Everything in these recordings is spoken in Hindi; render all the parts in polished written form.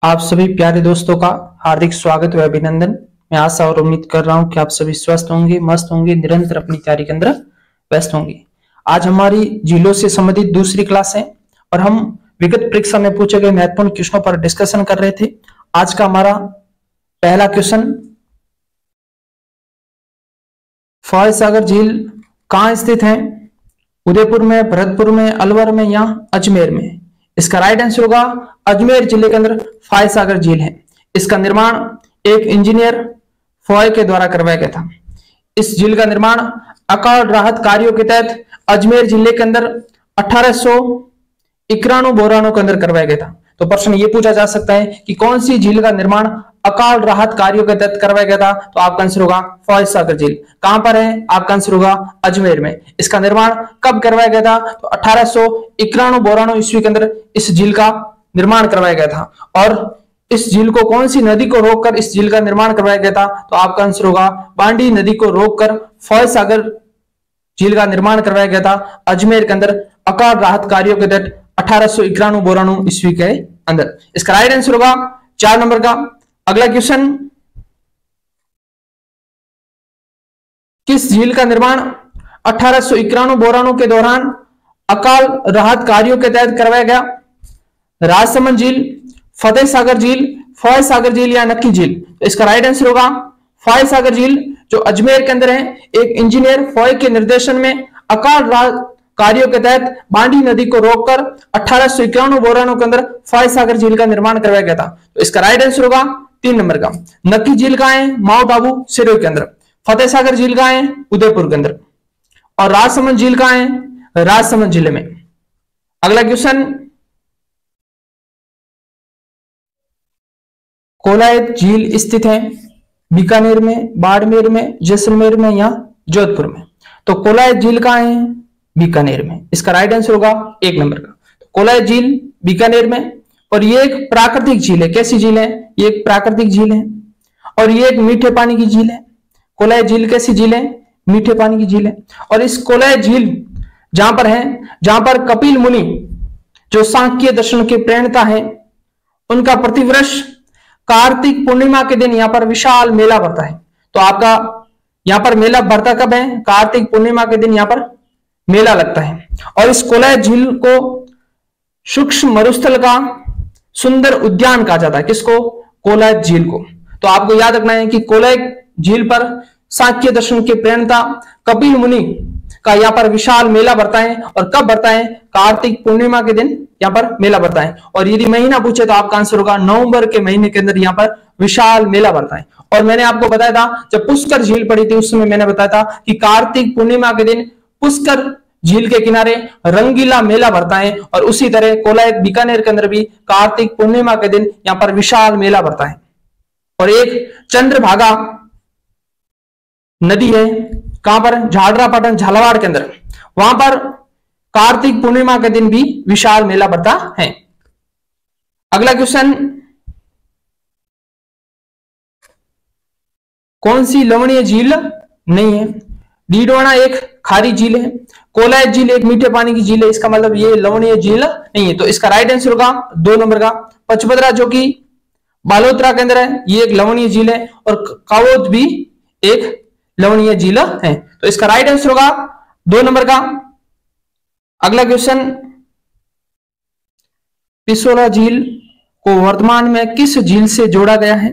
आप सभी प्यारे दोस्तों का हार्दिक स्वागत व अभिनंदन। मैं आशा और उम्मीद कर रहा हूं कि आप सभी स्वस्थ होंगे, मस्त होंगे, निरंतर अपनी तैयारी के अंदर व्यस्त होंगे। आज हमारी झीलों से संबंधित दूसरी क्लास है और हम विगत परीक्षा में पूछे गए महत्वपूर्ण क्वेश्चनों पर डिस्कशन कर रहे थे। आज का हमारा पहला क्वेश्चन, फॉय सागर झील कहाँ स्थित है? उदयपुर में, भरतपुर में, अलवर में या अजमेर में? इसका राइट आंसर होगा अजमेर जिले के अंदर फॉय सागर झील है। इसका निर्माण एक इंजीनियर फॉय के द्वारा करवाया गया था। इस झील का निर्माण अकाल राहत कार्यों के तहत अजमेर जिले के अंदर 1891-92 के अंदर करवाया गया था। तो प्रश्न ये पूछा जा सकता है कि कौन सी झील का निर्माण अकाल राहत कार्यों के तहत करवाया गया था? तो आपका आंसर होगा फॉय सागर झील। कहां पर है? आपका आंसर होगा अजमेर में। इसका निर्माण कब करवाया गया था? तो 1891-92 ईस्वी के अंदर इस झील का निर्माण करवाया गया था। और इस झील को कौन सी नदी को रोककर इस झील का निर्माण करवाया गया था? तो आपका आंसर होगा बांडी नदी को रोककर फॉय सागर झील का निर्माण करवाया गया था अजमेर के अंदर अकाल राहत कार्यों के तहत 1891-92 ईस्वी के अंदर। इसका राइट आंसर होगा 4 नंबर का। अगला क्वेश्चन, किस झील का निर्माण 1891-92 के दौरान अकाल राहत कार्यों के तहत करवाया गया? राजसमंद झील, फतेह सागर झील, फॉय सागर झील या नक्की झील? तो इसका राइट आंसर होगा फॉय सागर झील, जो अजमेर के अंदर है। एक इंजीनियर फॉय के निर्देशन में अकाल राहत कार्यों के तहत बांडी नदी को रोककर 1891-92 के अंदर फॉय सागर झील का निर्माण करवाया गया था। तो इसका राइट आंसर होगा 3 नंबर का। नक्की झील कहां है? माउंट आबू सिरोही के अंदर। फतेह सागर झील कहां है? उदयपुर के अंदर। और राजसमंद झील कहां है? राजसमंद जिले में। अगला क्वेश्चन, कोलायत झील स्थित है बीकानेर में, बाड़मेर में, जैसलमेर में या जोधपुर में? तो कोलायत झील कहां है? बीकानेर में। इसका राइट आंसर होगा 1 नंबर का। तो कोलायत झील बीकानेर में। और ये एक प्राकृतिक झील है। कैसी झील है? ये एक प्राकृतिक झील है और ये एक मीठे पानी की झील है। कोलायत झील कैसी झील है? मीठे पानी की झील है। और इस कोलायत झील जहां पर है, जहां पर कपिल मुनि जो सांख्य दर्शन के प्रणेता है, उनका प्रतिवर्ष कार्तिक पूर्णिमा के दिन यहां पर विशाल मेला भरता है। तो आपका यहां पर मेला भरता कब है? कार्तिक पूर्णिमा के दिन यहां पर मेला लगता है। और इस कोलायत झील को सूक्ष्म मरुस्थल का सुंदर उद्यान कहा जाता है। किसको? कोलायत झील को। तो आपको याद रखना है कि कोलायत झील पर सांख्य दर्शन के प्रणेता कपिल मुनि का यहाँ पर विशाल मेला भरता है। और कब भरता है? कार्तिक पूर्णिमा के दिन यहाँ पर मेला भरता है। और यदि महीना पूछे तो आपका आंसर होगा नवंबर के महीने के अंदर यहाँ पर विशाल मेला भरता है। और मैंने आपको बताया था, जब पुष्कर झील पड़ी थी उस समय मैंने बताया था कि कार्तिक पूर्णिमा के दिन पुष्कर झील के किनारे रंगीला मेला भरता है। और उसी तरह कोलायत बीकानेर के अंदर भी कार्तिक पूर्णिमा के दिन यहाँ पर विशाल मेला भरता है। और एक चंद्रभागा नदी है, कहां पर? झालरापाटन झालावाड़ के अंदर। वहां पर कार्तिक पूर्णिमा के दिन भी विशाल मेला भरता है। अगला क्वेश्चन, कौन सी लवणीय झील नहीं है? डीडवाना एक खारी झील है, कोलायत झील एक मीठे पानी की झील है। इसका मतलब ये लवणीय झील नहीं है। तो इसका राइट आंसर होगा 2 नंबर का। पचपदरा जो कि बालोतरा के अंदर है, ये एक लवणीय झील है। और कावोद भी एक लवणीय झील है। तो इसका राइट आंसर होगा 2 नंबर का। अगला क्वेश्चन, पिसोला झील को वर्तमान में किस झील से जोड़ा गया है?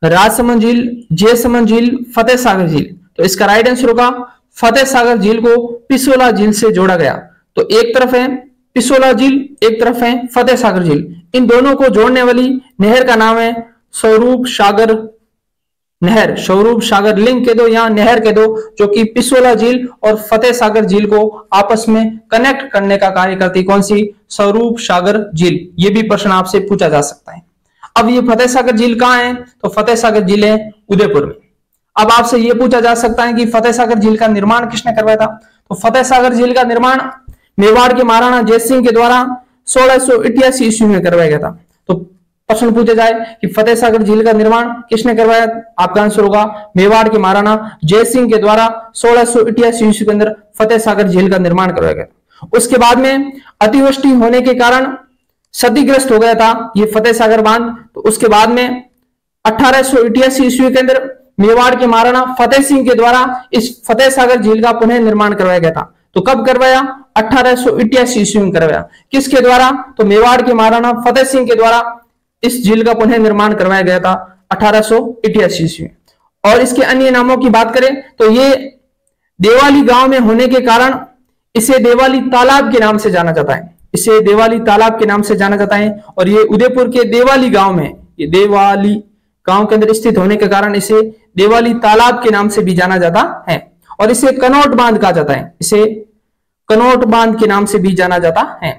राजसमंद झील, जयसमंद झील, फतेह सागर झील? तो इसका राइट आंसर होगा फतेह सागर झील को पिसोला झील से जोड़ा गया। तो एक तरफ है पिसोला झील, एक तरफ है फतेह सागर झील। इन दोनों को जोड़ने वाली नहर का नाम है स्वरूप सागर नहर। स्वरूप सागर लिंक के दो या नहर के दो, जो कि पिसोला झील और फतेह सागर झील को आपस में कनेक्ट करने का कार्य करती। कौन सी? स्वरूप सागर झील। ये भी प्रश्न आपसे पूछा जा सकता है। अब ये फतेह सागर झील कहां है? तो फतेह सागर झील है उदयपुर में। अब आपसे यह पूछा जा सकता है कि फतेह सागर झील का निर्माण किसने करवाया था? तो फतेह सागर झील का निर्माण मेवाड़ के महाराणा जय सिंह के द्वारा 1688 ईस्वी में करवाया गया था। तो प्रश्न पूछा जाए कि फतेह सागर झील का निर्माण किसने करवाया? आपका आंसर होगा मेवाड़ के महाराणा जय सिंह के द्वारा 1688 ईस्वी के अंदर फतेह सागर झील का निर्माण करवाया गया। उसके बाद में अतिवृष्टि होने के कारण क्षतिग्रस्त हो गया था ये फतेह सागर बांध। तो उसके बाद में 1888 ईस्वी के अंदर मेवाड़ के महाराणा फतेह सिंह के द्वारा इस फतेह सागर झील का पुनः निर्माण करवाया गया था। तो कब करवाया? 1888 ईस्वी में करवाया। किसके द्वारा? तो मेवाड़ के महाराणा फतेह सिंह के द्वारा इस झील का पुनः निर्माण करवाया गया था 1888 ईस्वी में। और इसके अन्य नामों की बात करें तो ये देवाली गांव में होने के कारण इसे देवाली तालाब के नाम से जाना जाता है। इसे देवाली तालाब के नाम से जाना जाता है। और ये उदयपुर के देवाली गांव में, ये देवाली गांव के अंदर स्थित होने के कारण इसे देवाली तालाब के नाम से भी जाना जाता है। और इसे कनौट बांध कहा जाता है, इसे कनौट बांध के नाम से भी जाना जाता है।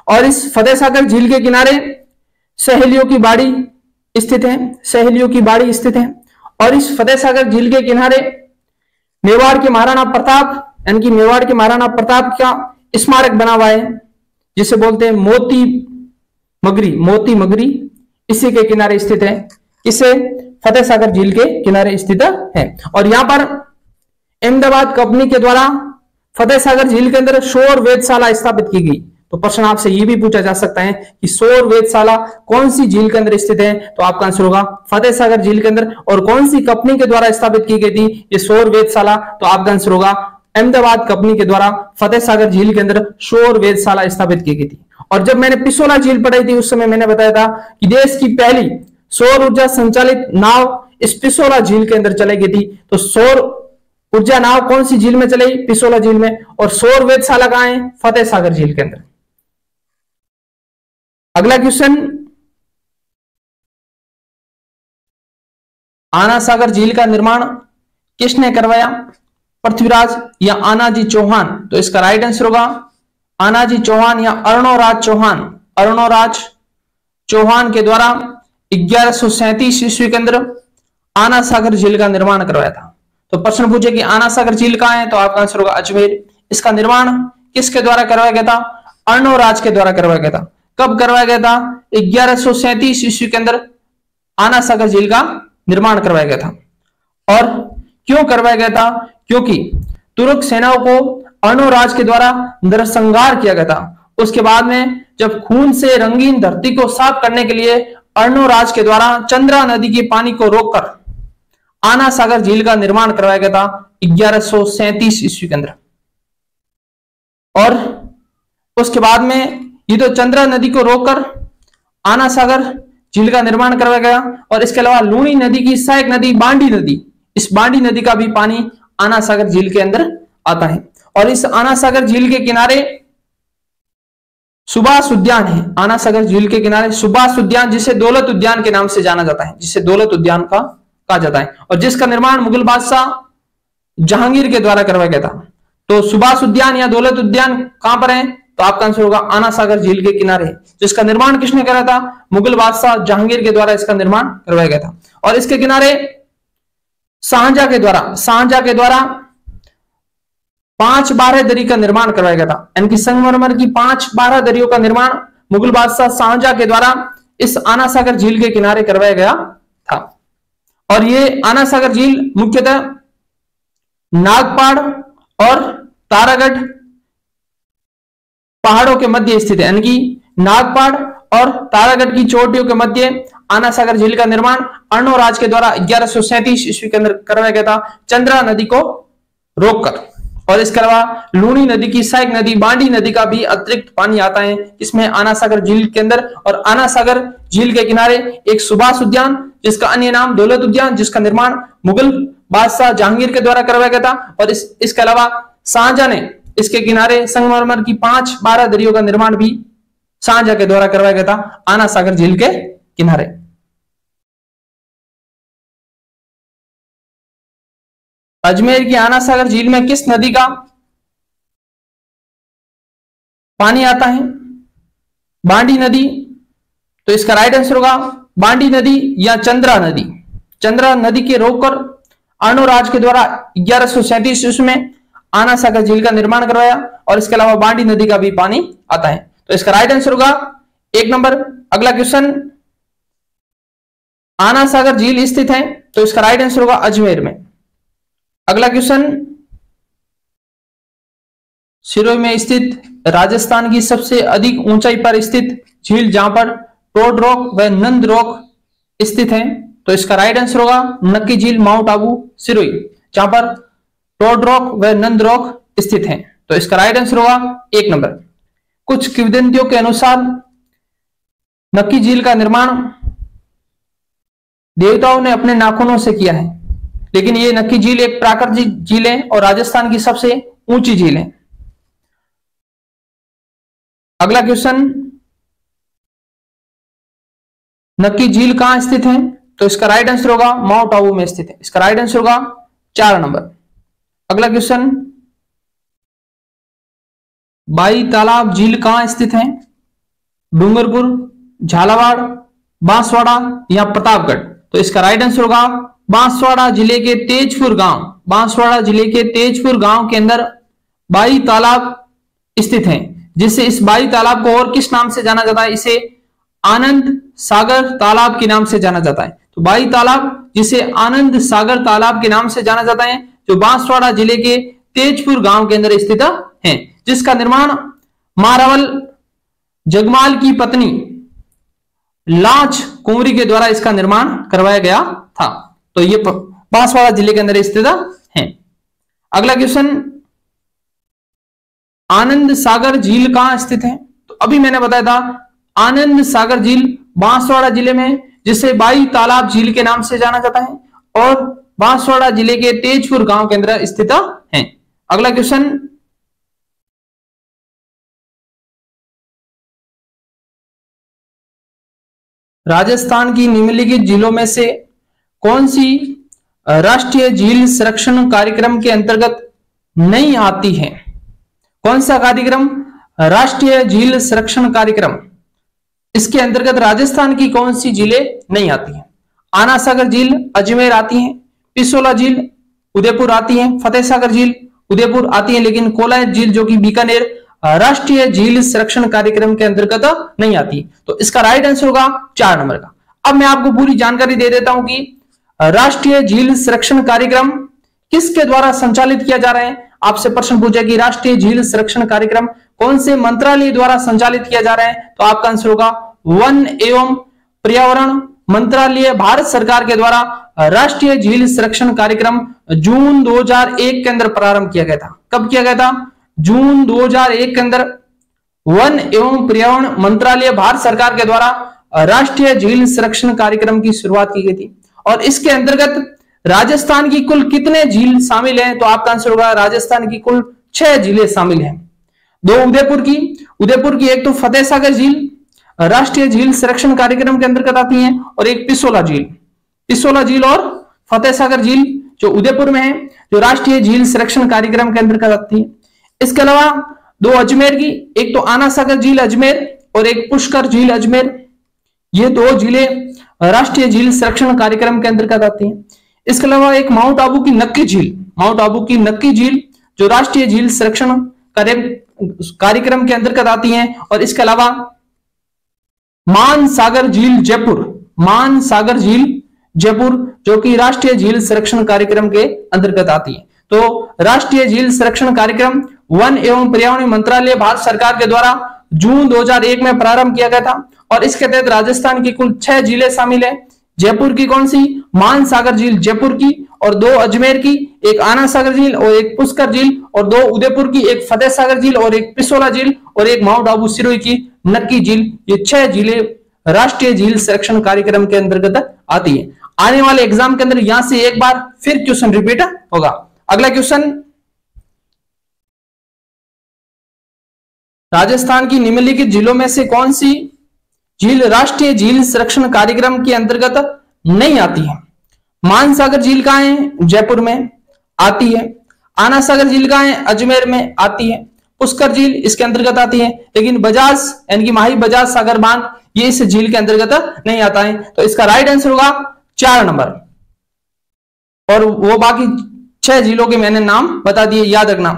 और इस फतेह सागर झील के किनारे सहेलियों की बाड़ी स्थित है, सहेलियों की बाड़ी स्थित है। और इस फतेह सागर झील के किनारे मेवाड़ के महाराणा प्रताप, यानी कि मेवाड़ के महाराणा प्रताप का स्मारक बना हुआ है, जिसे बोलते हैं मोती मगरी, मोती मगरी, इसी के किनारे स्थित है। इसे फतेह सागर झील के किनारे स्थित है। और यहां पर अहमदाबाद कंपनी के द्वारा फतेह सागर झील के अंदर सौर वेधशाला स्थापित की गई। तो प्रश्न आपसे ये भी पूछा जा सकता है कि सौर वेधशाला कौन सी झील के अंदर स्थित है? तो आपका आंसर होगा फतेह सागर झील के अंदर। और कौन सी कंपनी के द्वारा स्थापित की गई थी ये सौर वेधशाला? तो आपका आंसर होगा अहमदाबाद कंपनी के द्वारा फतेह सागर झील के अंदर सौर वेधशाला स्थापित की गई थी। और जब मैंने पिसोला झील पढ़ाई थी उस समय मैंने बताया था कि देश की पहली सौर ऊर्जा संचालित नाव इस पिसोला झील के अंदर चलाई गई थी। तो सौर ऊर्जा नाव कौन सी झील में चलाई? पिसोला झील में। और सौर वेधशाला कहां है? फतेह सागर झील के अंदर। अगला क्वेश्चन, आना सागर झील का निर्माण किसने करवाया? पृथ्वीराज या आनाजी चौहान? तो इसका राइट आंसर होगा आनाजी चौहान या अर्णोराज चौहान। अर्णोराज चौहान के द्वारा 1137 ईस्वी के अंदर आना सागर झील का निर्माण करवाया था। तो प्रश्न पूछे कि आना सागर झील कहां है? तो आपका आंसर होगा अजमेर। इसका निर्माण किसके द्वारा करवाया गया था? अर्णोराज के द्वारा करवाया गया था। कब करवाया गया था? 1137 ईस्वी के अंदर आना सागर झील का निर्माण करवाया गया था। और क्यों करवाया गया था? क्योंकि तुर्क सेनाओं को अर्णोराज के द्वारा नरसंहार किया गया था। उसके बाद में जब खून से रंगीन धरती को साफ करने के लिए अर्णोराज के द्वारा चंद्रा नदी के पानी को रोककर आना सागर झील का निर्माण करवाया गया था 1137 ईस्वी के अंदर। और उसके बाद में ये तो चंद्रा नदी को रोककर आना सागर झील का निर्माण करवाया गया। और इसके अलावा लूणी नदी की सहायक नदी बांडी नदी, इस बांडी नदी का भी पानी आना सागर झील के अंदर आता है। और इस आना सागर झील के किनारे सुभाष उद्यान है। आना सागर झील के किनारे सुभाष उद्यान, जिसे दौलत उद्यान के नाम से जाना जाता है, जिसे दौलत उद्यान का कहा जाता है। और जिसका निर्माण मुगल बादशाह जहांगीर के द्वारा करवाया गया था। तो सुभाष उद्यान या दौलत उद्यान कहां पर है? तो आपका आंसर होगा आना सागर झील के किनारे। जिसका निर्माण किसने करा था? मुगल बादशाह जहांगीर के द्वारा इसका निर्माण करवाया गया था। और इसके किनारे शाहजहां के द्वारा 5 बारादरी का निर्माण करवाया गया था। यानी कि संगमरमर की 5 बारादरियों का निर्माण मुगल बादशाह शाहजहां के द्वारा इस आना सागर झील के किनारे करवाया गया था। और ये आना सागर झील मुख्यतः नागपाड़ और तारागढ़ पहाड़ों के मध्य स्थित है। यानी कि नागपाड़ और तारागढ़ की चोटियों के मध्य आना सागर झील का निर्माण अर्णोराज के द्वारा 1137 ईस्वी के अंदर करवाया गया था, चंद्रा नदी को रोककर। और इसके अलावा लूणी नदी की सहायक नदी बांडी नदी का भी अतिरिक्त पानी आता है इसमें आना सागर झील के अंदर। और आना सागर झील के किनारे एक सुभाष उद्यान, जिसका अन्य नाम दौलत उद्यान, जिसका निर्माण मुगल बादशाह जहांगीर के द्वारा करवाया गया था। और इसके अलावा शाहजहां ने इसके किनारे संगमरमर की 5 बारादरियों का निर्माण भी शाहजहां के द्वारा करवाया गया था आना सागर झील के किनारे। अजमेर की आना सागर झील में किस नदी का पानी आता है? बांडी नदी। तो इसका राइट आंसर होगा बांडी नदी या चंद्रा नदी। चंद्रा नदी के रोककर अर्णोराज के द्वारा 1137 ईस्वी में आना सागर झील का निर्माण करवाया। और इसके अलावा बांडी नदी का भी पानी आता है। तो इसका राइट आंसर होगा 1 नंबर। अगला क्वेश्चन, आना सागर झील स्थित है, तो इसका राइट आंसर होगा अजमेर में। अगला क्वेश्चन, सिरोही में स्थित राजस्थान की सबसे अधिक ऊंचाई पर स्थित झील जहां पर टोड रॉक व नंद रॉक स्थित है, तो इसका राइट आंसर होगा नक्की झील माउंट आबू सिरोही, जहां पर टोड रॉक व नंद रॉक स्थित है, तो इसका राइट आंसर होगा 1 नंबर। कुछ किंवदंतियों के अनुसार नक्की झील का निर्माण देवताओं ने अपने नाखूनों से किया है, लेकिन ये नक्की झील एक प्राकृतिक झील है और राजस्थान की सबसे ऊंची झील है। अगला क्वेश्चन, नक्की झील कहां स्थित है, तो इसका राइट आंसर होगा माउंट आबू में स्थित है, इसका राइट आंसर होगा 4 नंबर। अगला क्वेश्चन, बाई तालाब झील कहां स्थित है, डूंगरपुर, झालावाड़, बांसवाड़ा या प्रतापगढ़, तो इसका राइट आंसर होगा बांसवाड़ा जिले के तेजपुर गांव, बांसवाड़ा जिले के तेजपुर गांव के अंदर बाई तालाब स्थित है, जिससे इस बाई तालाब को और किस नाम से जाना जाता है, इसे आनंद सागर तालाब के नाम से जाना जाता है। तो बाई तालाब जिसे आनंद सागर तालाब के नाम से जाना जाता है, जो बांसवाड़ा जिले के तेजपुर गांव के अंदर स्थित है, जिसका निर्माण मारावल जगमाल की पत्नी लांच कुंवरी के द्वारा इसका निर्माण करवाया गया था। तो ये बांसवाड़ा जिले के अंदर स्थित है। अगला क्वेश्चन, आनंद सागर झील कहां स्थित है, तो अभी मैंने बताया था आनंद सागर झील बांसवाड़ा जिले में, जिसे बाई तालाब झील के नाम से जाना जाता है, और बांसवाड़ा जिले के तेजपुर गांव के अंदर स्थित है। अगला क्वेश्चन, राजस्थान की निम्नलिखित झीलों में से कौन सी राष्ट्रीय झील संरक्षण कार्यक्रम के अंतर्गत नहीं आती है, कौन सा कार्यक्रम, राष्ट्रीय झील संरक्षण कार्यक्रम, इसके अंतर्गत राजस्थान की कौन सी झीलें नहीं आती हैं। आना सागर झील अजमेर आती है, पिसोला झील उदयपुर आती है, फतेह सागर झील उदयपुर आती है, लेकिन कोलायत झील जो कि बीकानेर राष्ट्रीय झील संरक्षण कार्यक्रम के अंतर्गत नहीं आती। तो इसका राइट आंसर होगा 4 नंबर का। अब मैं आपको पूरी जानकारी दे देता हूं कि राष्ट्रीय झील संरक्षण कार्यक्रम किसके द्वारा संचालित किया जा रहा है। आपसे प्रश्न पूछा कि राष्ट्रीय झील संरक्षण कार्यक्रम कौन से मंत्रालय द्वारा संचालित किया जा रहा है, तो आपका आंसर होगा वन एवं पर्यावरण मंत्रालय भारत सरकार के द्वारा राष्ट्रीय झील संरक्षण कार्यक्रम जून 2001 के अंदर प्रारंभ किया गया था। कब किया गया था, जून 2001 के अंदर वन एवं पर्यावरण मंत्रालय भारत सरकार के द्वारा राष्ट्रीय झील संरक्षण कार्यक्रम की शुरुआत की गई थी। और इसके अंतर्गत राजस्थान की कुल कितने झील शामिल हैं, तो आपका आंसर होगा राजस्थान की कुल 6 झीलें शामिल हैं। 2 उदयपुर की एक तो फतेह सागर झील राष्ट्रीय झील संरक्षण कार्यक्रम के अंतर्गत आती है, और एक पिसोला झील और फतेह सागर झील जो उदयपुर में है, जो राष्ट्रीय झील संरक्षण कार्यक्रम के अंतर्गत आती है। इसके अलावा 2 अजमेर की, एक तो आना सागर झील अजमेर और एक पुष्कर झील अजमेर, ये 2 झीलें राष्ट्रीय झील संरक्षण कार्यक्रम के अंतर्गत आती हैं। इसके अलावा एक माउंट आबू की नक्की झील जो राष्ट्रीय झील संरक्षण कार्यक्रम के अंतर्गत आती है, और इसके अलावा मान सागर झील जयपुर जो कि राष्ट्रीय झील संरक्षण कार्यक्रम के अंतर्गत आती है। तो राष्ट्रीय झील संरक्षण कार्यक्रम वन एवं पर्यावरण मंत्रालय भारत सरकार के द्वारा जून 2001 में प्रारंभ किया गया था, और इसके तहत राजस्थान की कुल 6 झीलें शामिल है। जयपुर की कौन सी, मान सागर झील जयपुर की, और 2 अजमेर की, एक आना सागर झील और एक पुष्कर झील, और 2 उदयपुर की, एक फतेह सागर झील और एक पिसोला झील, और एक माउंट आबू सिरोही की नक्की झील। ये 6 झीलें राष्ट्रीय झील संरक्षण कार्यक्रम के अंतर्गत आती है। आने वाले एग्जाम के अंदर यहां से एक बार फिर क्वेश्चन रिपीट होगा। अगला क्वेश्चन, राजस्थान की निम्नलिखित झीलों में से कौन सी झील राष्ट्रीय झील संरक्षण कार्यक्रम के अंतर्गत नहीं आती है। मानसागर झील कहां है, जयपुर में आती है। आना सागर झील कहां है, अजमेर में आती है। पुष्कर झील इसके अंतर्गत आती है, लेकिन बजाज यानी कि माही बजाज सागर बांध ये इस झील के अंतर्गत नहीं आता है। तो इसका राइट आंसर होगा 4 नंबर, और वो बाकी 6 झीलों के मैंने नाम बता दिए, याद रखना।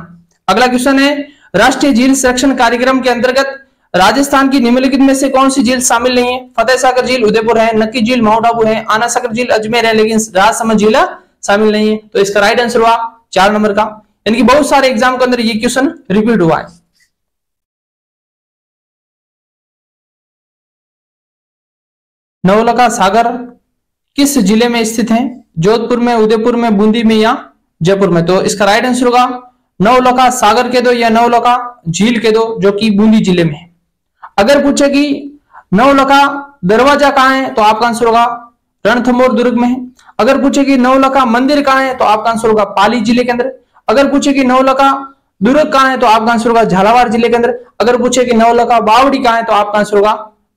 अगला क्वेश्चन है, राष्ट्रीय झील संरक्षण कार्यक्रम के अंतर्गत राजस्थान की निम्नलिखित में से कौन सी झील शामिल नहीं है। फतेह सागर झील उदयपुर है, नक्की झील माउंट आबू है, आना सागर झील अजमेर है, लेकिन राजसमंद झील शामिल नहीं है। तो इसका राइट आंसर हुआ 4 नंबर का, यानी कि बहुत सारे एग्जाम के अंदर ये क्वेश्चन रिपीट हुआ है। नवलखा सागर किस जिले में स्थित है? जोधपुर में, उदयपुर में, बूंदी में या जयपुर में? तो इसका राइट आंसर होगा नवलखा सागर के दो या नवलखा झील के दो, जो कि बूंदी जिले में है। अगर पूछे कि नवलखा दरवाजा कहां है तो आपका आंसर होगा रणथंभौर दुर्ग में है। अगर पूछे कि नवलखा मंदिर कहां है तो आपका आंसर होगा पाली जिले के अंदर। अगर पूछे कि नवलखा दुर्ग कहां है तो आपका आंसर होगा झालावाड़ जिले के अंदर। अगर पूछे कि नवलखा बावड़ी कहां है तो आपका आंसर होगा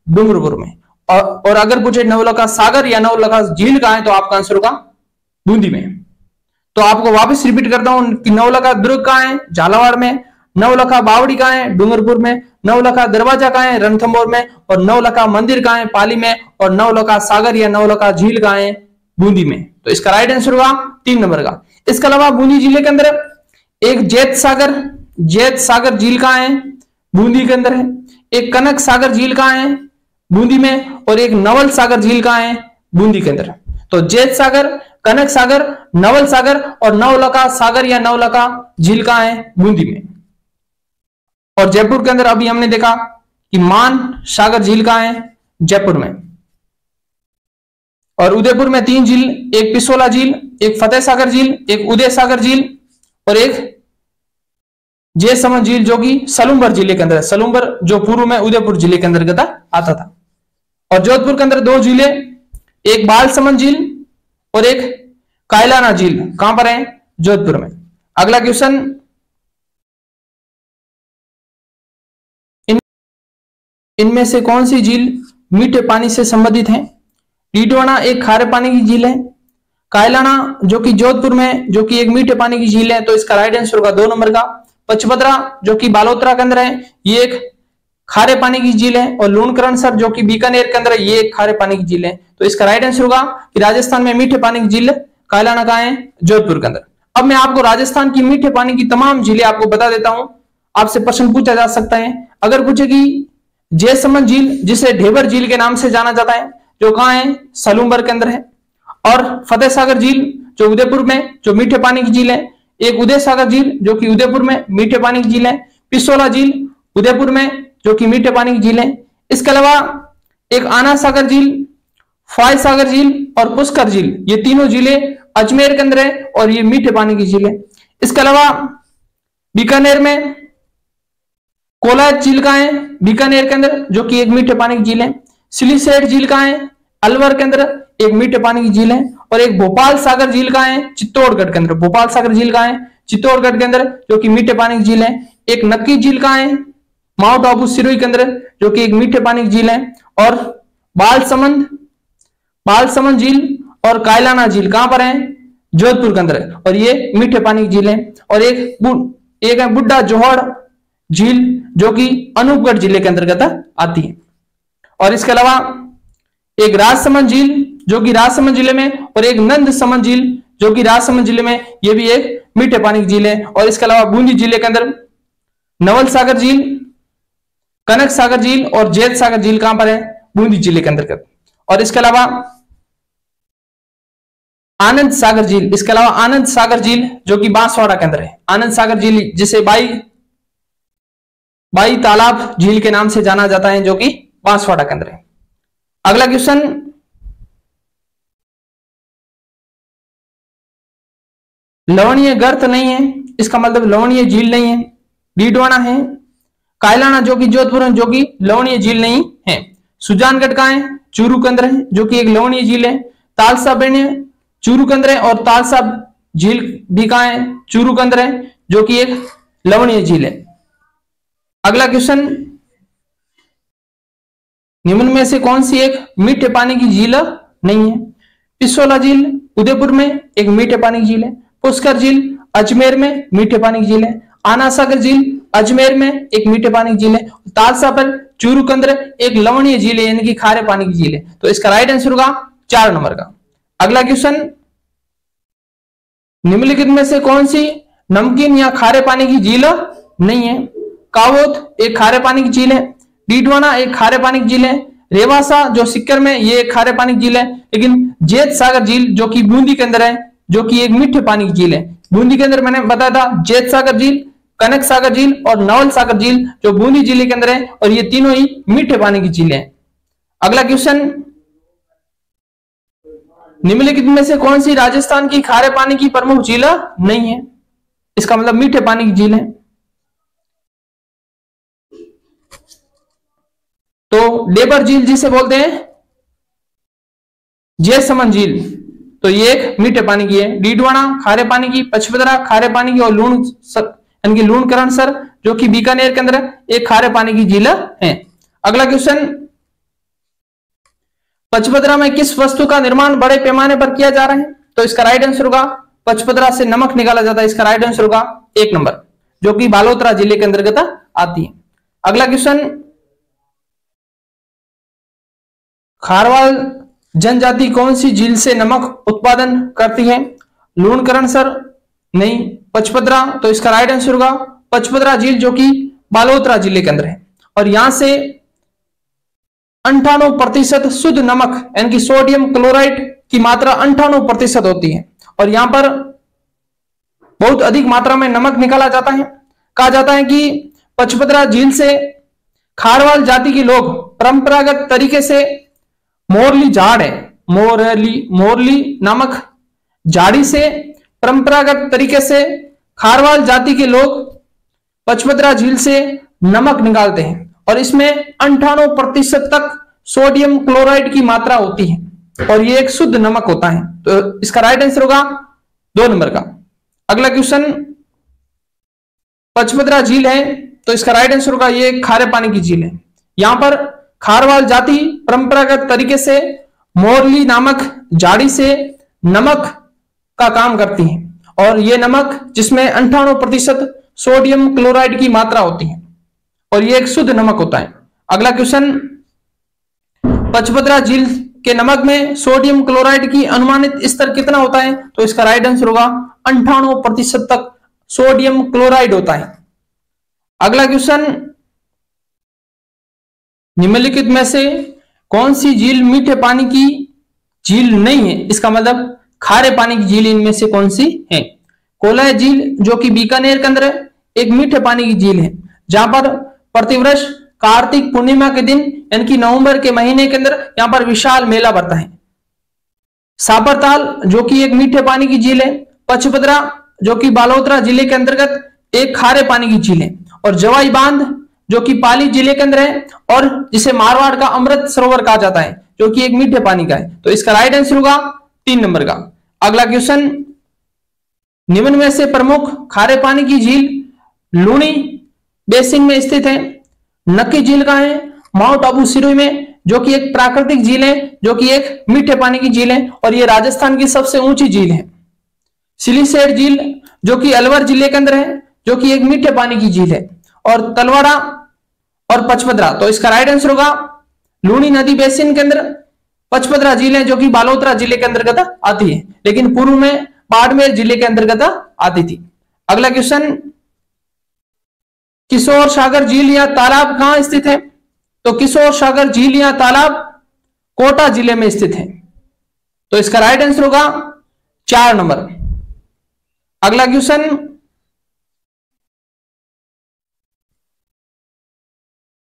डूंगरपुर में। और अगर पूछे नवलखा सागर या नवलखा झील कहां है तो आपका आंसर होगा बूंदी में। तो आपको वापस रिपीट करता हूं कि नवलखा दुर्ग कहां है? झालावाड़ में। नवलखा बावड़ी कहां है? डूंगरपुर में। नवलखा दरवाजा कहां है? रणथंभौर में। और नवलखा मंदिर कहां है? पाली में। और नवलखा सागर या नवलखा झील कहां है? बूंदी में। तो इसका राइट आंसर होगा 3 नंबर का। इसके अलावा बूंदी जिले के अंदर एक जैत सागर झील कहां है? बूंदी के अंदर है। एक कनक सागर झील कहां है? बूंदी में। और एक नवल सागर झील कहां है? बूंदी के अंदर। तो जैत सागर, कनक सागर, नवल सागर और नवलखा सागर या नवलखा झील कहां है? बूंदी में। और जयपुर के अंदर अभी हमने देखा कि मान सागर झील कहां है? जयपुर में। और उदयपुर में 3 झील, एक पिसोला झील, एक फतेह सागर झील, एक उदय सागर झील और एक जयसमंद झील, जो कि सलूम्बर जिले के अंदर है। सलूम्बर जो पूर्व में उदयपुर जिले के अंतर्गत आता था। और जोधपुर के अंदर 2 झीलें, एक बालसमंद झील और एक कायलाना झील। कहां पर है? जोधपुर में। अगला क्वेश्चन, इनमें से कौन सी झील मीठे पानी से संबंधित है? डीडवाना एक खारे पानी की झील है। कायलाना जो कि जोधपुर में, जो कि एक मीठे पानी की झील है, तो इसका राइट आंसर होगा 2 नंबर का। पचपदरा जो कि बालोतरा के अंदर है, ये एक खारे पानी की झील है। और लूणकरणसर जो कि बीकानेर के अंदर है, ये एक खारे पानी की झील है। तो इसका राइट आंसर होगा कि राजस्थान में मीठे पानी की झील कायलाना कहां है? जोधपुर के अंदर। अब मैं आपको राजस्थान की मीठे पानी की तमाम झीलें आपको बता देता हूं। आपसे प्रश्न पूछा जा सकता है। अगर पूछे कि जयसमंद झील, जिसे ढेबर झील के नाम से जाना जाता है, जो कहां है? सलूम्बर के अंदर है। और फतेह सागर झील जो उदयपुर में, जो मीठे पानी की झील है। एक उदय सागर झील जो कि उदयपुर में मीठे पानी की झील है। पिसोला झील उदयपुर में, जो कि मीठे पानी की झील है। इसके अलावा एक आना सागर झील, फाय सागर झील और पुष्कर झील, ये तीनों झीलें अजमेर के अंदर है और ये मीठे पानी की झील है। इसके अलावा बीकानेर में कोलायत झील कहां है? बीकानेर के अंदर, जो कि एक मीठे पानी की झील है। सिलीसेट झील कहां है? अलवर के अंदर, एक मीठे पानी की झील है। और एक भोपाल सागर झील कहां है? चित्तौड़गढ़ के अंदर। भोपाल सागर झील कहां है? चित्तौड़गढ़ के अंदर, जो कि मीठे पानी की झील है। एक नक्की झील कहां है? माउंट आबू सिरोही के अंदर, जो कि एक मीठे पानी की झील है। और बालसमंद झील और कायलाना झील कहां पर है? जोधपुर के अंदर है और ये मीठे पानी की झील है। और एक है बुड्ढा जोहड़ झील, जो कि अनूपगढ़ जिले के अंतर्गत आती है। और इसके अलावा एक राजसमंद झील जो कि राजसमंद जिले में, और एक नंदसमंद झील जो कि राजसमंद जिले में, ये भी एक मीठे पानी की झील है। और इसके अलावा बूंदी जिले के अंदर नवल सागर झील, कनक सागर झील और जैत सागर झील कहां पर है? बूंदी जिले के अंतर्गत। और इसके अलावा आनंद सागर झील, इसके अलावा आनंद सागर झील जो कि बांसवाड़ा के अंदर है। आनंद सागर झील जिसे बाई तालाब झील के नाम से जाना जाता है, जो कि बांसवाड़ा के अंदर है। अगला क्वेश्चन, लवणीय गर्त नहीं है, इसका मतलब लवणीय झील नहीं है। डीडवाना है। कायलाना जो कि जोधपुर है, जो कि लवणीय झील नहीं है। सुजानगढ़ कहां है? चूरू के अंदर है, जो कि एक लवणीय झील है। तालसा बेड़े चूरू के अंदर है और तालसा झील भी कहां है? चूरू के अंदर है, जो कि एक लवणीय झील है। अगला क्वेश्चन, निम्न में से कौन सी एक मीठे पानी की झील नहीं है? पिसोला झील उदयपुर में एक मीठे पानी की झील है। पुष्कर झील अजमेर में मीठे पानी की झील है। आना सागर झील अजमेर में एक मीठे पानी की झील है। तालसा पर चूरू के अंदर एक लवणीय झील है, यानी कि खारे पानी की झील है। तो इसका राइट आंसर होगा 4 नंबर का। अगला क्वेश्चन, निम्नलिखित में से कौन सी नमकीन या खारे पानी की झील नहीं है? कावोत एक खारे पानी की झील है। डीडवाना एक खारे पानी की झील है। रेवासा जो सिक्कर में, ये एक खारे पानी की झील है। लेकिन जैत सागर झील जो कि बूंदी के अंदर है, जो कि एक मीठे पानी की झील है। बूंदी के अंदर मैंने बताया था जेत सागर झील, कनक सागर झील और नवल सागर झील जो बूंदी जिले के अंदर है, और ये तीनों ही मीठे पानी की झीलें हैं। अगला क्वेश्चन, निम्नलिखित में से कौन सी राजस्थान की खारे पानी की प्रमुख झील नहीं है? इसका मतलब मीठे पानी की झील है। तो डेबर झील जिसे बोलते हैं जयसमंद झील, तो ये एक मीठे पानी की है। डीडवाना खारे पानी की, पचपदरा खारे पानी की और लूण यानी लूणकरणसर जो कि बीकानेर के अंदर एक खारे पानी की झील है। अगला क्वेश्चन, पचपदरा में किस वस्तु का निर्माण बड़े पैमाने पर किया जा रहा है? तो इसका राइट आंसर होगा पचपदरा से नमक निकाला जाता है। इसका राइट आंसर होगा 1 नंबर, जो कि बालोतरा जिले के अंतर्गत आती है। अगला क्वेश्चन, खारवाल जनजाति कौन सी झील से नमक उत्पादन करती है? लूणकरणसर नहीं, पचपदरा, तो इसका राइट आंसर होगा पचपदरा झील जो कि बालोतरा जिले के अंदर है। और यहां से 98% शुद्ध नमक यानी कि सोडियम क्लोराइड की मात्रा 98% होती है, और यहां पर बहुत अधिक मात्रा में नमक निकाला जाता है। कहा जाता है कि पचपदरा झील से खारवाल जाति के लोग परंपरागत तरीके से मोरली झाड़ है, मोरली नामक झाड़ी से परंपरागत तरीके से खारवाल जाति के लोग पचपदरा झील से नमक निकालते हैं, और इसमें 98% तक सोडियम क्लोराइड की मात्रा होती है, और ये एक शुद्ध नमक होता है। तो इसका राइट आंसर होगा 2 नंबर का। अगला क्वेश्चन, पचपदरा झील है, तो इसका राइट आंसर होगा ये खारे पानी की झील है। यहां पर खारवाल जाति परंपरागत तरीके से मोरली नामक झाड़ी से नमक का काम करती है, और यह नमक जिसमें 98% सोडियम क्लोराइड की मात्रा होती है, और यह एक शुद्ध नमक होता है। अगला क्वेश्चन, पचपदरा झील के नमक में सोडियम क्लोराइड की अनुमानित स्तर कितना होता है? तो इसका राइट आंसर होगा 98% तक सोडियम क्लोराइड होता है। अगला क्वेश्चन, निम्नलिखित में से कौन सी झील मीठे पानी की झील नहीं है? इसका मतलब खारे पानी की झील इनमें से कौन सी है? कोलाय झील जो कि बीकानेर के अंदर एक मीठे पानी की झील है, जहां पर प्रतिवर्ष कार्तिक पूर्णिमा के दिन यानी कि नवंबर के महीने के अंदर यहां पर विशाल मेला भरता है। सापरताल जो कि एक मीठे पानी की झील है, पचपदरा जो कि बालोतरा जिले के अंतर्गत एक खारे पानी की झील है, और जवाई बांध जो कि पाली जिले के अंदर है, और जिसे मारवाड़ का अमृत सरोवर कहा जाता है जो कि एक मीठे पानी का है। तो इसका राइट आंसर होगा 3 नंबर का। अगला क्वेश्चन, निम्न में से प्रमुख खारे पानी की झील लूणी बेसिन में स्थित है। नक्की झील कहां है? माउंट आबू सिरोही में, जो कि एक प्राकृतिक झील है, जो कि एक मीठे पानी की झील है, और यह राजस्थान की सबसे ऊंची झील है। सिलीसेट झील जो कि अलवर जिले के अंदर है, जो कि एक मीठे पानी की झील है। और तलवाड़ा और पचपदरा, तो इसका राइट आंसर होगा लूणी नदी बेसिन के अंदर पचपदरा झील है जो कि बालोतरा जिले के अंतर्गत आती है, लेकिन पूर्व में बाड़मेर जिले के अंतर्गत आती थी। अगला क्वेश्चन, किशोर सागर झील या तालाब कहां स्थित है? तो किशोर सागर झील या तालाब कोटा जिले में स्थित है। तो इसका राइट आंसर होगा 4 नंबर। अगला क्वेश्चन,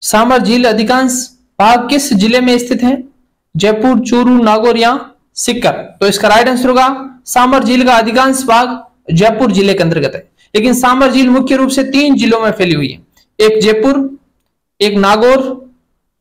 सामर झील अधिकांश भाग किस जिले में स्थित है? जयपुर, चूरू, नागौर या सीकर। तो इसका राइट आंसर होगा सामर झील का अधिकांश भाग जयपुर जिले के अंतर्गत है, लेकिन सामर झील मुख्य रूप से 3 जिलों में फैली हुई है, एक जयपुर, एक नागौर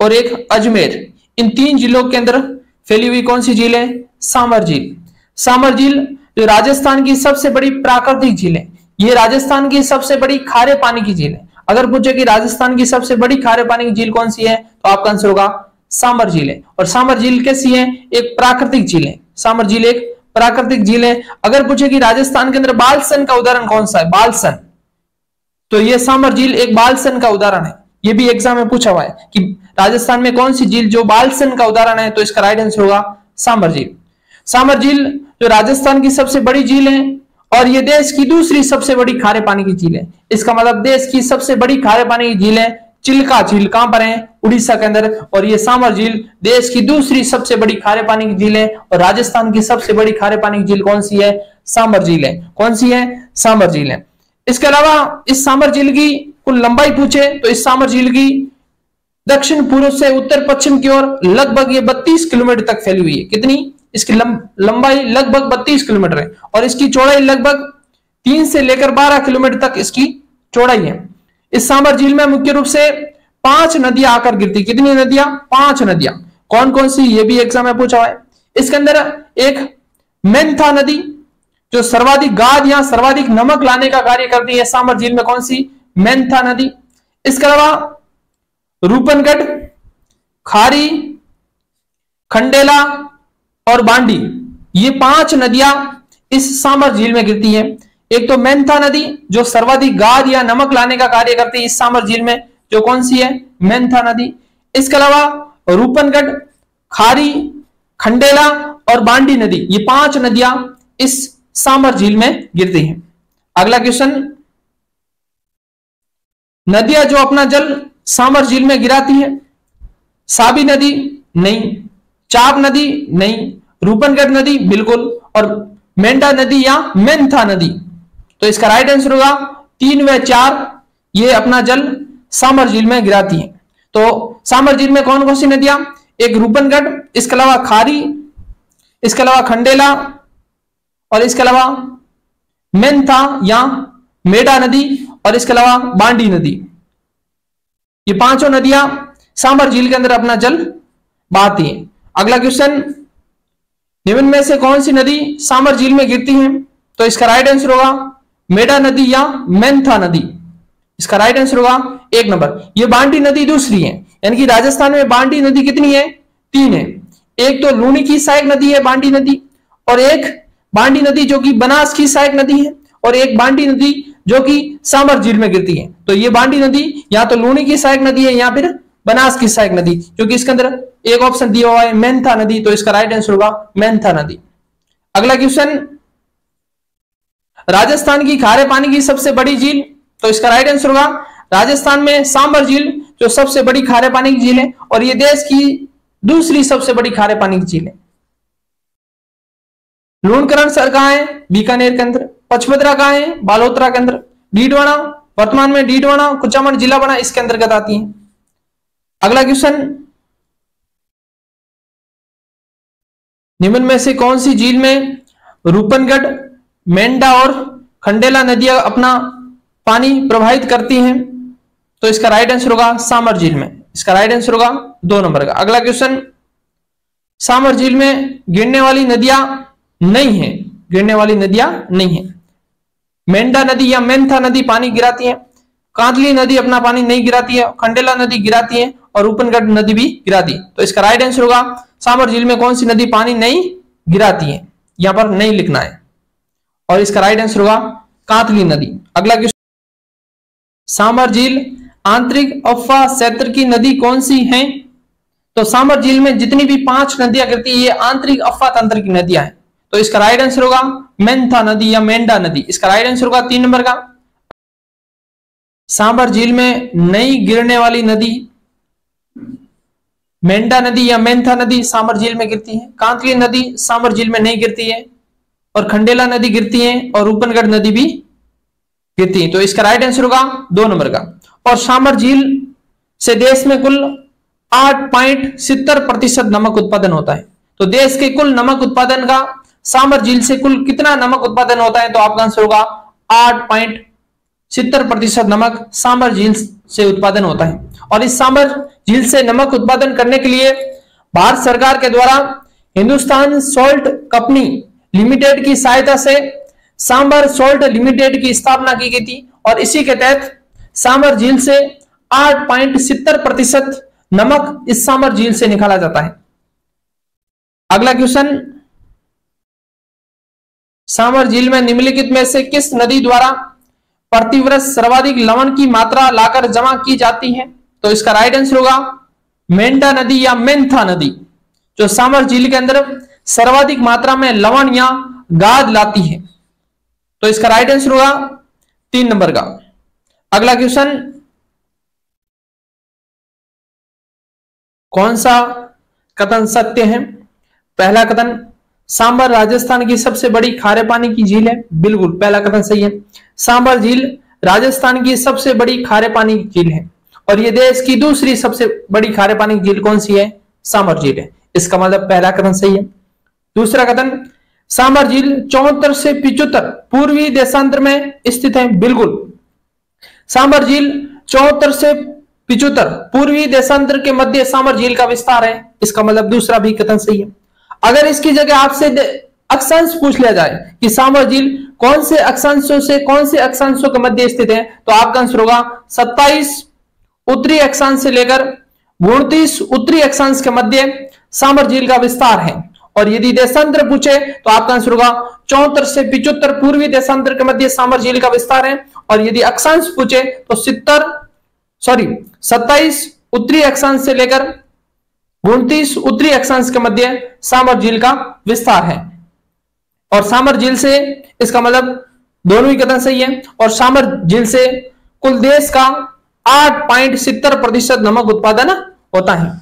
और एक अजमेर। इन 3 जिलों के अंदर फैली हुई कौन सी झील है? सामर झील। सामर झील जो राजस्थान की सबसे बड़ी प्राकृतिक झील है, ये राजस्थान की सबसे बड़ी खारे पानी की झील है। अगर पूछे कि राजस्थान की सबसे बड़ी खारे पानी की झील कौन सी है, तो आपका आंसर होगा सामर झील है। और सामर झील कैसी है? एक प्राकृतिक झील है। सामर झील एक प्राकृतिक झील है। अगर पूछे कि राजस्थान के अंदर बालसन का उदाहरण कौन सा है, बालसन, तो यह सामर झील एक बालसन का उदाहरण है। यह भी एग्जाम में पूछा हुआ है कि राजस्थान में कौन सी झील जो बालसन का उदाहरण है, तो इसका राइट आंसर होगा सामर झील। सामर झील जो राजस्थान की सबसे बड़ी झील है और ये देश की दूसरी सबसे बड़ी खारे पानी की झील है। इसका मतलब देश की सबसे बड़ी खारे पानी की झील है चिल्का झील। कहां पर है? उड़ीसा के अंदर। और ये सामर झील देश की दूसरी सबसे बड़ी खारे पानी की झील है। और राजस्थान की सबसे बड़ी खारे पानी की झील कौन सी है? सामर झील है। कौन सी है? सांबर झील है। इसके अलावा इस सांबर झील की कुल लंबाई पूछे तो इस सांबर झील की दक्षिण पूर्व से उत्तर पश्चिम की ओर लगभग ये 32 किलोमीटर तक फैली हुई है। कितनी? इसकी लंबाई लगभग 32 किलोमीटर है और इसकी चौड़ाई लगभग 3 से लेकर 12 किलोमीटर तक इसकी चौड़ाई है। इस सांबर झील में मुख्य रूप से 5 नदियां आकर गिरती। कितनी नदियां? 5 नदियां। कौन कौन सी? ये भी एग्जाम में पूछा हुआ है। इसके अंदर एक मेंथा नदी जो सर्वाधिक गाद या सर्वाधिक नमक लाने का कार्य करती है सांबर झील में। कौन सी? मेंथा नदी। इसके अलावा रूपनगढ़, खारी, खंडेला और बांडी, ये 5 नदियां इस सांबर झील में गिरती हैं। एक तो मेंथा नदी जो सर्वाधिक गाद या नमक लाने का कार्य करती है इस सांबर झील में, जो कौन सी है? मेंथा नदी। इसके अलावा रूपनगढ़, खारी, खंडेला और बांडी नदी, ये 5 नदियां इस सांबर झील में गिरती हैं। अगला क्वेश्चन, नदियां जो अपना जल सांबर झील में गिराती है। साबी नदी नहीं, चाप नदी नहीं, रूपनगढ़ नदी बिल्कुल, और मेंढा नदी या मेंथा नदी। तो इसका राइट आंसर होगा 3 व 4, ये अपना जल सांबर झील में गिराती है। तो सांबर झील में कौन कौन सी नदियां? एक रूपनगढ़, इसके अलावा खारी, इसके अलावा खंडेला और इसके अलावा मेंथा या मेढा नदी और इसके अलावा बांडी नदी। ये 5 नदियां सांबर झील के अंदर अपना जल बहाती हैं। अगला क्वेश्चन, निम्न में से कौन सी नदी सांबर झील में गिरती है? तो इसका राइट आंसर होगा मेढा नदी या मेंथा नदी। इसका राइट आंसर होगा 1 नंबर। ये बांडी नदी दूसरी है, यानी कि राजस्थान में बांडी नदी कितनी है? 3 है। एक तो लूनी की सहायक नदी है बांडी नदी, और एक बांडी नदी जो कि बनास की सहायक नदी है, और एक बांडी नदी जो कि सांबर झील में गिरती है। तो ये बांडी नदी या तो लूनी की सहायक नदी है या फिर बनास की सहायक नदी, जो कि इसके अंदर एक ऑप्शन दिया हुआ है मेंथा नदी। तो इसका राइट आंसर होगा मेंथा नदी। अगला क्वेश्चन, राजस्थान की खारे पानी की सबसे बड़ी झील। तो इसका राइट आंसर होगा राजस्थान में सांबर झील जो सबसे बड़ी खारे पानी की झील है, और ये देश की दूसरी सबसे बड़ी खारे पानी की झील है। लूणकरण सर कहां है? बीकानेर के अंदर। पचमदरा कहां है? बालोतरा के अंदर। डीडवाना, वर्तमान में डीडवाना कुचामन जिला बना, इसके अंतर्गत आती है। अगला क्वेश्चन, निम्न में से कौन सी झील में रूपनगढ़, मेंढा और खंडेला नदियां अपना पानी प्रवाहित करती हैं? तो इसका राइट आंसर होगा सांबर झील में। इसका राइट आंसर होगा 2 नंबर का। अगला क्वेश्चन, सांबर झील में गिरने वाली नदियां नहीं है, गिरने वाली नदियां नहीं है। मेंढा नदी या मेंथा नदी पानी गिराती है, कांतली नदी अपना पानी नहीं गिराती है, खंडेला नदी गिराती है और रूपनगढ़ नदी भी गिराती है। तो इसका राइट आंसर होगा सांबर झील में कौन सी नदी पानी नहीं गिराती है, यहां पर नहीं लिखना है, और इसका राइट आंसर होगा कांतली नदी। अगला क्वेश्चन, सांबर झील आंतरिक अफवाह क्षेत्र की नदी कौन सी है? तो सांबर झील में जितनी भी 5 नदियां गिरती है ये आंतरिक अफवाह तंत्र की नदियां हैं। तो इसका राइट आंसर होगा मेंथा नदी या मेंढा नदी। इसका राइट आंसर होगा 3 नंबर का। सांबर झील में नई गिरने वाली नदी मेंढा नदी या मेंथा नदी सांबर झील में गिरती है। कांतली नदी सांबर झील में नहीं गिरती है, और खंडेला नदी गिरती है, और रूपनगढ़ नदी भी गिरती है। तो इसका राइट आंसर होगा 2 नंबर का। और सांबर झील से देश में कुल 8.70% नमक उत्पादन होता है। तो देश के कुल नमक उत्पादन का सांबर झील से कुल कितना नमक उत्पादन होता है? तो आपका आंसर होगा 8.70% नमक सांबर झील से उत्पादन होता है। और इस सांबर झील से नमक उत्पादन करने के लिए भारत सरकार के द्वारा हिंदुस्तान सॉल्ट कंपनी लिमिटेड की सहायता से सांबर सॉल्ट लिमिटेड की स्थापना की गई थी, और इसी के तहत सांबर झील से 8.70% नमक इस सांबर झील से निकाला जाता है। अगला क्वेश्चन, सांबर झील में निम्नलिखित में से किस नदी द्वारा प्रतिवर्ष सर्वाधिक लवण की मात्रा लाकर जमा की जाती है? तो इसका राइट आंसर होगा मेंढा नदी या मेंथा नदी, जो सांबर झील के अंदर सर्वाधिक मात्रा में लवण या गाद लाती है। तो इसका राइट आंसर होगा 3 नंबर का। अगला क्वेश्चन, कौन सा कथन सत्य है? पहला कथन, सांबर राजस्थान की सबसे बड़ी खारे पानी की झील है, बिल्कुल पहला कथन सही है। सांबर झील राजस्थान की सबसे बड़ी खारे पानी की झील है, और ये देश की दूसरी सबसे बड़ी खारे पानी की झील कौन सी है? सांबर झील है। इसका मतलब पहला कथन सही है। दूसरा कथन, सांबर झील 74 से 75 पूर्वी देशांतर में स्थित है, बिल्कुल। सांबर झील 74 से 75 पूर्वी देशांतर के मध्य सांबर झील का विस्तार है। इसका मतलब दूसरा भी कथन सही है। अगर इसकी जगह आपसे अक्षांश पूछ लिया जाए कि सांबर झील कौन से अक्षांशों से कौन से अक्षांशों के मध्य स्थित है, तो आपका आंसर होगा 27 उत्तरी अक्षांश से लेकर 29 उत्तरी अक्षांश के मध्य सांबर झील का विस्तार है। और यदि देशांतर पूछे तो आपका आंसर होगा 74 से 75 पूर्वी देशांतर के मध्य सांबर झील का विस्तार है। और यदि अक्षांश पूछे तो 27 उत्तरी अक्षांश से लेकर 29 उत्तरी अक्षांश के मध्य सांबर झील का विस्तार है। और सांबर झील से, इसका मतलब दोनों ही कथन सही है। और सांबर झील से कुल देश का 8.70% नमक उत्पादन होता है।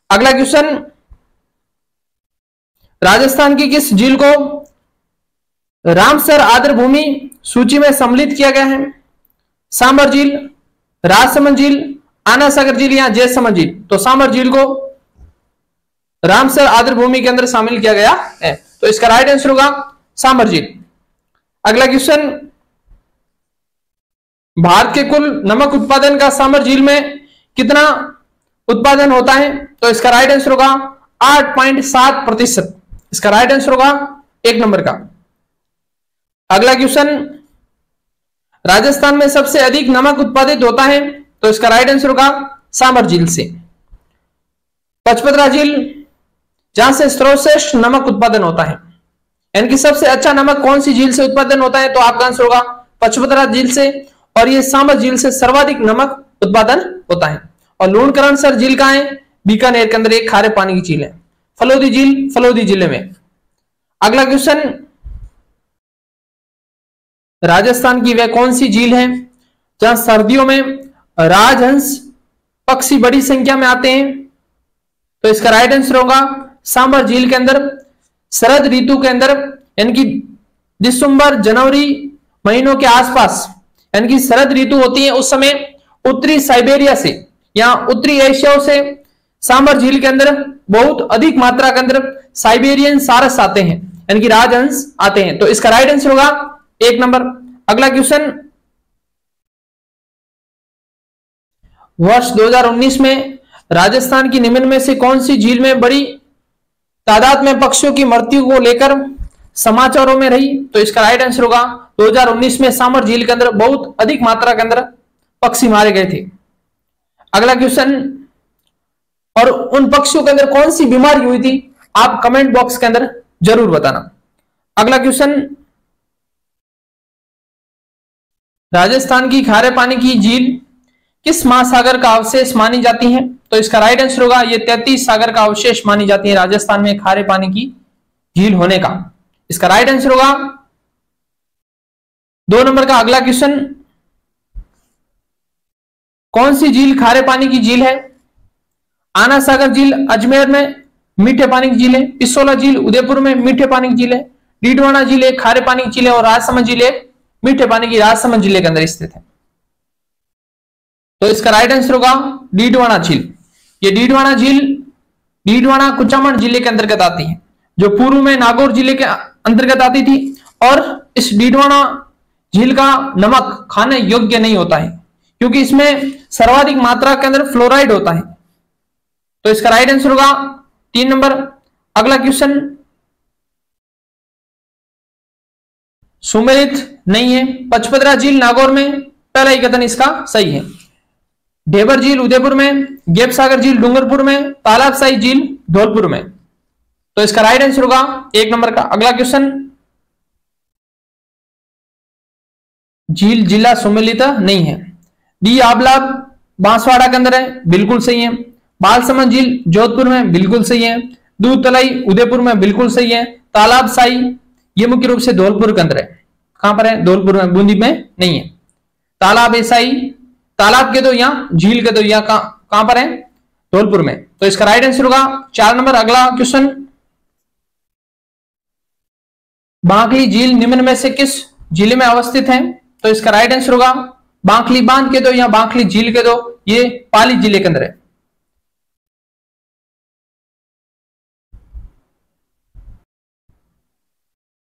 अगला क्वेश्चन, राजस्थान की किस झील को रामसर आर्द्र भूमि सूची में सम्मिलित किया गया है? सांबर झील, राजसमंद झील, आना सागर झील या जैसमंद झील? तो सांबर झील को रामसर आर्द्र भूमि के अंदर शामिल किया गया है, तो इसका राइट आंसर होगा सांबर झील। अगला क्वेश्चन, भारत के कुल नमक उत्पादन का सांबर झील में कितना उत्पादन होता है? तो इसका राइट आंसर होगा 8.7%। इसका राइट आंसर होगा 1 नंबर का। अगला क्वेश्चन, राजस्थान में सबसे अधिक नमक उत्पादित होता है, तो इसका राइट आंसर होगा सांबर झील से। पचपदरा झील, जहां से सर्वश्रेष्ठ नमक उत्पादन होता है, यानी कि सबसे अच्छा नमक कौन सी झील से उत्पादन होता है? तो आपका आंसर होगा पचपदरा झील से। और ये सांबर झील से सर्वाधिक नमक उत्पादन होता है। और लूणकरणसर झील कहां है? बीकानेर के अंदर एक खारे पानी की झील है। फलोदी झील फलोदी जिले में। अगला क्वेश्चन, राजस्थान की वह कौन सी झील है जहां सर्दियों में राजहंस पक्षी बड़ी संख्या में आते हैं? तो इसका राइट आंसर होगा सांबर झील के अंदर शरद ऋतु के अंदर, यानी कि दिसंबर जनवरी महीनों के आसपास, यानी कि शरद ऋतु होती है, उस समय उत्तरी साइबेरिया से या उत्तरी एशिया से सांबर झील के अंदर बहुत अधिक मात्रा के अंदर साइबेरियन सारस आते हैं, यानी कि राजहंस आते हैं। तो इसका राइट आंसर होगा 1 नंबर। अगला क्वेश्चन, वर्ष 2019 में राजस्थान की निम्न में से कौन सी झील में बड़ी तादाद में पक्षियों की मृत्यु को लेकर समाचारों में रही? तो इसका राइट आंसर होगा 2019 में सांबर झील के अंदर बहुत अधिक मात्रा के अंदर पक्षी मारे गए थे। अगला क्वेश्चन, और उन पक्षियों के अंदर कौन सी बीमारी हुई थी? आप कमेंट बॉक्स के अंदर जरूर बताना। अगला क्वेश्चन, राजस्थान की खारे पानी की झील किस महासागर का अवशेष मानी जाती है? तो इसका राइट आंसर होगा ये 33 सागर का अवशेष मानी जाती है राजस्थान में खारे पानी की झील होने का। इसका राइट आंसर होगा 2 नंबर का। अगला क्वेश्चन, कौन सी झील खारे पानी की झील है? आना सागर झील अजमेर में मीठे पानी की झील है, पिसोला झील उदयपुर में मीठे पानी की झील है, डीडवाना झील एक खारे पानी की झील है, और राजसमंद झील एक मीठे पानी की राजसमंद जिले के अंदर स्थित है। तो इसका राइट आंसर होगा डीडवाना झील। ये डीडवाना झील डीडवाना कुचामन जिले के अंतर्गत आती है, जो पूर्व में नागौर जिले के अंतर्गत आती थी। और इस डीडवाना झील का नमक खाने योग्य नहीं होता है, क्योंकि इसमें सर्वाधिक मात्रा के अंदर फ्लोराइड होता है। तो इसका राइट आंसर होगा 3 नंबर। अगला क्वेश्चन, सुमेलित नहीं है। पचपदरा झील नागौर में, पहला ही कथन इसका सही है। ढेबर झील उदयपुर में, गेप सागर झील डूंगरपुर में, तालाबसाई झील धौलपुर में। तो इसका राइट आंसर होगा 1 नंबर का। अगला क्वेश्चन, झील जिला सुमेलित नहीं है। डी आबला बांसवाड़ा के अंदर है, बिल्कुल सही है। बालसमंद झील जोधपुर में, बिल्कुल सही है। दूध तलाई उदयपुर में, बिल्कुल सही है। तालाबसाई ये मुख्य रूप से धौलपुर के अंदर है। कहां पर है? धौलपुर में, बूंदी में नहीं है। तालाब एसाई, तालाब के दो यहाँ, झील के दो यहाँ, कहां पर है? धौलपुर में। तो इसका राइट आंसर होगा 4 नंबर। अगला क्वेश्चन, बांकली झील निम्न में से किस जिले में अवस्थित है? तो इसका राइट आंसर होगा बांकली बांध के दो या बांकली झील के दो, ये पाली जिले के अंदर है।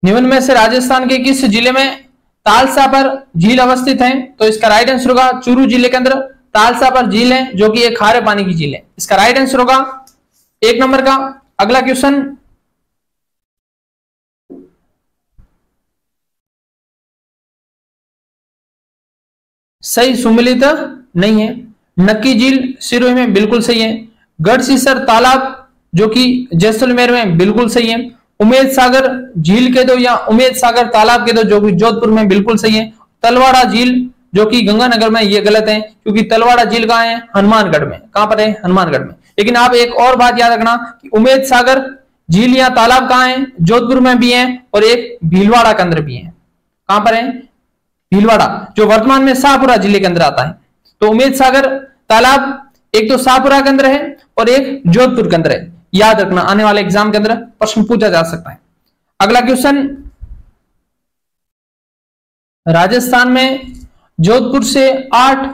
निम्न में से राजस्थान के किस जिले में तालसा पर झील अवस्थित है? तो इसका राइट आंसर होगा चूरू जिले के अंदर तालसा पर झील है, जो कि एक खारे पानी की झील है। इसका राइट आंसर होगा 1 नंबर का। अगला क्वेश्चन, सही सुमिलित नहीं है। नक्की झील सिरोही में बिल्कुल सही है। गढ़सीसर तालाब जो कि जैसलमेर में बिल्कुल सही है। उमेद सागर झील के दो या उमेद सागर तालाब के दो, जो कि जोधपुर में बिल्कुल सही है। तलवाड़ा झील जो कि गंगानगर में, ये गलत है क्योंकि तलवाड़ा झील कहां है? हनुमानगढ़ में। कहां पर है? हनुमानगढ़ में। लेकिन आप एक और बात याद रखना कि उमेद सागर झील या तालाब कहां है? जोधपुर में भी है और एक भीलवाड़ा के अंदर भी है। कहां पर है? भीलवाड़ा, जो वर्तमान में शाहपुरा जिले के अंदर आता है। तो उमेद सागर तालाब एक तो शाहपुरा के अंदर है और एक जोधपुर के अंदर है। याद रखना, आने वाले एग्जाम के अंदर प्रश्न पूछा जा सकता है। अगला क्वेश्चन, राजस्थान में जोधपुर से 8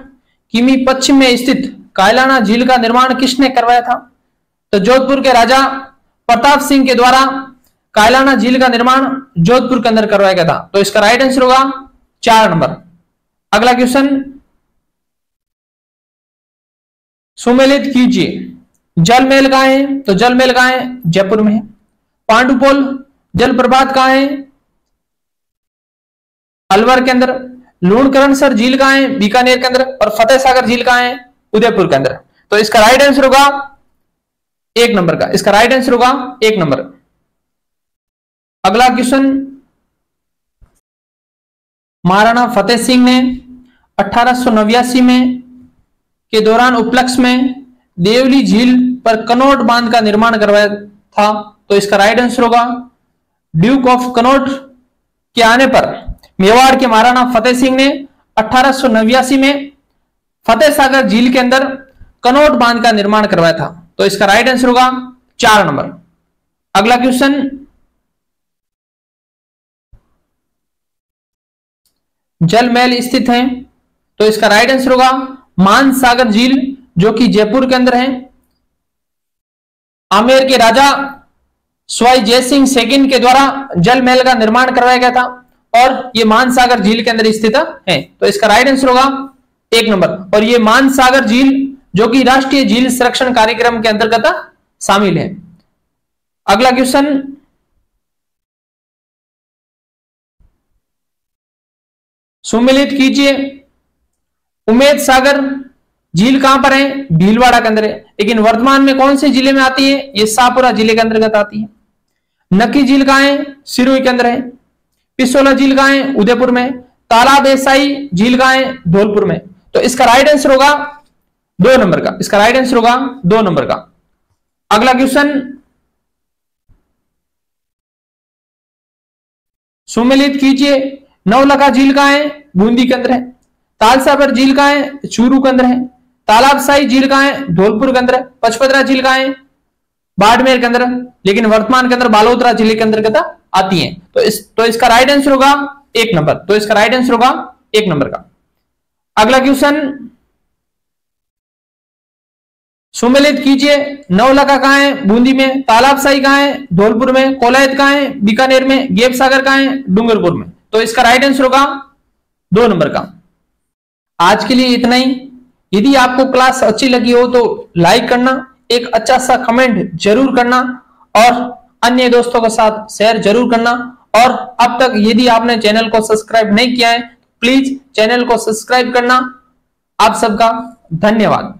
किमी पश्चिम में स्थित कायलाना झील का निर्माण किसने करवाया था? तो जोधपुर के राजा प्रताप सिंह के द्वारा कायलाना झील का निर्माण जोधपुर के अंदर करवाया गया था। तो इसका राइट आंसर होगा 4 नंबर। अगला क्वेश्चन, सुमेलित कीजिए। जल महल कहां है? तो जल महल कहां है? जयपुर में है। पांडुपोल जलप्रपात कहां है? अलवर के अंदर। लूणकरणसर झील कहां है? बीकानेर के अंदर। और फतेह सागर झील कहां है? उदयपुर के अंदर। तो इसका राइट आंसर होगा 1 नंबर का। इसका राइट आंसर होगा 1 नंबर। अगला क्वेश्चन, महाराणा फतेह सिंह ने 1889 में के दौरान उपलक्ष्य में देवली झील पर कनौट बांध का निर्माण करवाया था। तो इसका राइट आंसर होगा ड्यूक ऑफ कनौट के आने पर मेवाड़ के महाराणा फतेह सिंह ने 1889 में फतेह सागर झील के अंदर कनौट बांध का निर्माण करवाया था। तो इसका राइट आंसर होगा 4 नंबर। अगला क्वेश्चन, जल महल स्थित है। तो इसका राइट आंसर होगा मानसागर झील, जो कि जयपुर के अंदर है। आमेर के राजा स्वाई जयसिंह सेकंड के द्वारा जल महल का निर्माण करवाया गया था और ये मानसागर झील के अंदर स्थित है। तो इसका राइट आंसर होगा 1 नंबर। और ये मानसागर झील जो कि राष्ट्रीय झील संरक्षण कार्यक्रम के अंतर्गत शामिल है। अगला क्वेश्चन, सुमेलित कीजिए। उमेद सागर झील कहां पर है? भीलवाड़ा के अंदर है। लेकिन वर्तमान में कौन से जिले में आती है? ये शाहपुरा जिले के अंतर्गत आती है। नक्की झील कहां है? सिरोही के अंदर है। पिसोला झील कहां है? उदयपुर में। तालाब एसाई झील कहां है? धौलपुर में। तो इसका राइट आंसर होगा 2 नंबर का। इसका राइट आंसर होगा 2 नंबर का। अगला क्वेश्चन, सुमेलित कीजिए। नवलखा झील कहां है? बूंदी के अंदर है। तालसा पर झील कहां है? चूरू के अंदर है। तालाबसाई झील कहां है? धौलपुर के अंदर है। पचपदरा झील कहां है? बाड़मेर के अंदर। लेकिन वर्तमान के अंदर बालोतरा जिले के अंतर्गत आती है। तो इसका राइट आंसर होगा 1 नंबर। तो इसका राइट आंसर होगा 1 नंबर का। अगला क्वेश्चन, सुमेलित कीजिए। नवलखा कहां है? बूंदी में। तालाबसाई कहां है? धौलपुर में। कोलायत कहां है? बीकानेर में। गेप सागर कहां है? डूंगरपुर में। तो इसका राइट आंसर होगा 2 नंबर का। आज के लिए इतना ही। यदि आपको क्लास अच्छी लगी हो तो लाइक करना, एक अच्छा सा कमेंट जरूर करना और अन्य दोस्तों के साथ शेयर जरूर करना। और अब तक यदि आपने चैनल को सब्सक्राइब नहीं किया है, प्लीज चैनल को सब्सक्राइब करना। आप सबका धन्यवाद।